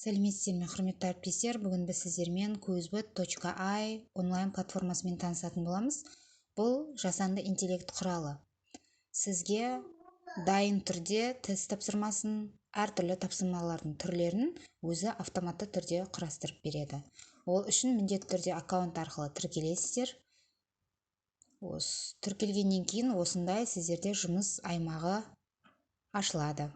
Сәлеметсіздер ме, құрметті әріптестер. Бүгін біз сіздермен QuizBot.ai онлайн платформасымен танысатын боламыз. Бұл жасанды интеллект құралы. Сізге дайын түрде тест тапсырмасын, әртүрлі тапсырмалардың түрлерін өзі автоматты түрде құрастырып береді. Ол үшін міндетті түрде аккаунт арқылы тіркелесіздер. Тіркелгеннен кейін осындай сіздерде жұмыс аймағы ашылады.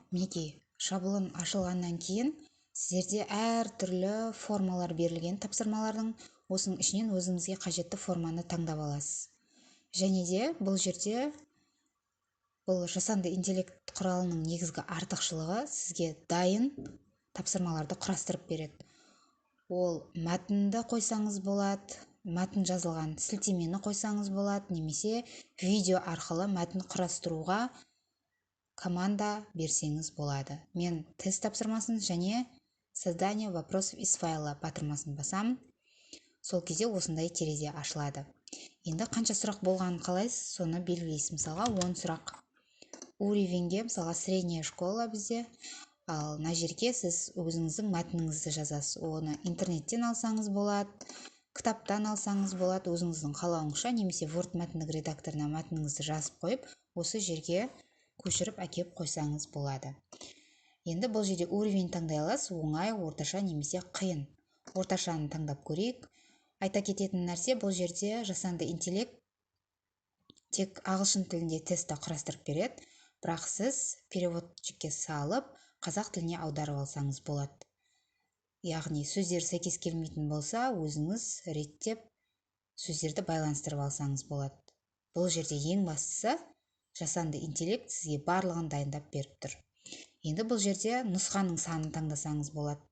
Мінекей, шаблон ашылғаннан кейін сіздерде әртүрлі формалар берілген тапсырмалардың, осының ішінен өзіңізге қажетті форманы таңдап аласыз. Және де бұл жерде бұл жасанды интеллект құралының негізгі артықшылығы сізге дайын тапсырмаларды құрастырып береді. Ол мәтінді қойсаңыз болады, мәтін жазылған сілтемені қойсаңыз болады, немесе видео арқылы мәтін құрастыруға команда берсеңіз болады. Мен тест тапсырмасын және создание вопросов из файла батырмасын басамын. Сол кезде осындай терезе ашылады. Енді қанша сұрақ болғанын қалайсыз, соны белгілейсіз. Мысалға 10 сұрақ. Уровеньге, мысалға средняя школа бізде. Ал мына жерге сіз өзіңіздің мәтініңізді жазасыз. Оны интернеттен алсаңыз болады, кітаптан алсаңыз болады, өзіңіздің қалауыңызша, немесе Word мәтіндік редакторына мәтініңізді жазып қойып, осы жерге көшіріп әкеп қойсаңыз болады. Енді бұл жерде уровень таңдай аласыз, оңай, орташа немесе қиын. Орташаны таңдап көрейік. Айта кететін нәрсе, бұл жерде жасанды интеллект тек ағылшын тілінде тестті құрастырып береді, бірақ сіз переводчикке салып, қазақ тіліне аударып алсаңыз болады. Яғни сөздер сәйкес келмейтін болса, өзіңіз реттеп сөздерді байланыстырып алсаңыз болады. Бұл жерде ең бастысы жасанды интеллект сізге барлығын дайындап беріп тұр. Енді бұл жерде нұсқаның санын таңдасаңыз болады.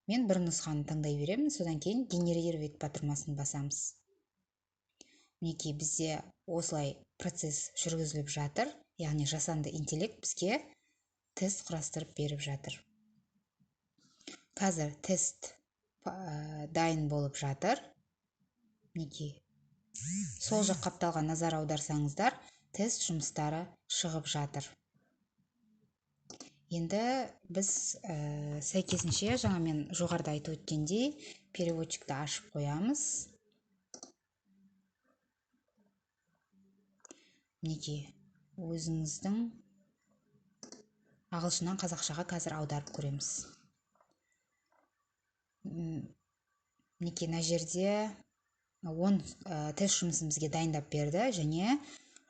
Мен бір нұсқаны таңдай беремін, содан кейін генерировать батырмасын басамыз. Мінекей, бізде осылай процесс жүргізіліп жатыр, яғни жасанды интеллект бізге тест құрастырып беріп жатыр. Қазір тест дайын болып жатыр. Мінекей, сол жақ қапталға назар аударсаңыздар, тест жұмыстары шығып жатыр. Енді біз сәйкесінше, жаңа мен жоғарыда айтып өткендей, переводчикті ашып қоямыз. Мінекей, өзіңіздің ағылшыннан қазақшаға қазір аударып көреміз. Мінекей, мына жерде 10 тест жұмысын бізге дайындап берді және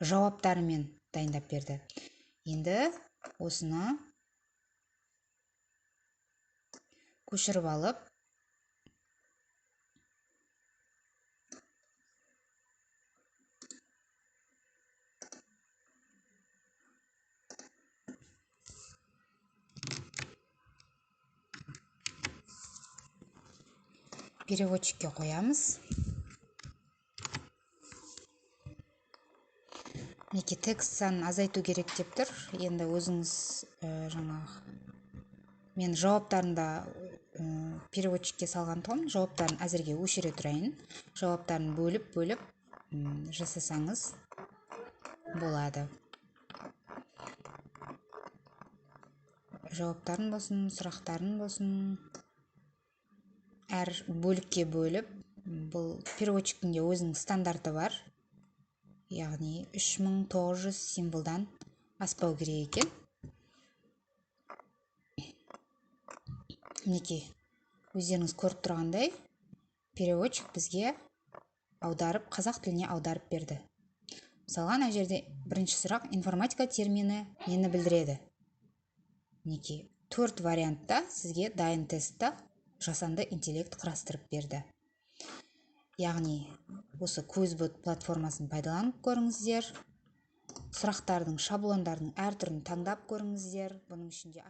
жауаптарымен дайындап берді. Енді осыны көшіріп алып, переводчикке қоямыз. Мінекей, текст санын азайту керек деп тұр. Енді өзіңіз мен жауаптарында переводчикке салған тұғым, жауаптарын әзірге өшіре тұрайын. Жауаптарын бөліп жасасаңыз болады. Жауаптарын болсын, сұрақтарын болсын, әр бөлікке бөліп, бұл переводчиктің де өзінің стандарты бар. Яғни 3900 символдан аспау керек екен. Мінекей, өздеріңіз көріп тұрғандай, переводчик бізге аударып, қазақ тіліне аударып берді. Мысалға, мына жерде бірінші сұрақ: информатика термині нені білдіреді? Мінекей, 4 вариантта сізге дайын тестті жасанды интеллект құрастырып берді. Яғни, осы QuizBot платформасын пайдаланып көріңіздер. Сұрақтардың, шаблондардың әр түрін таңдап көріңіздер. Бұның ішінде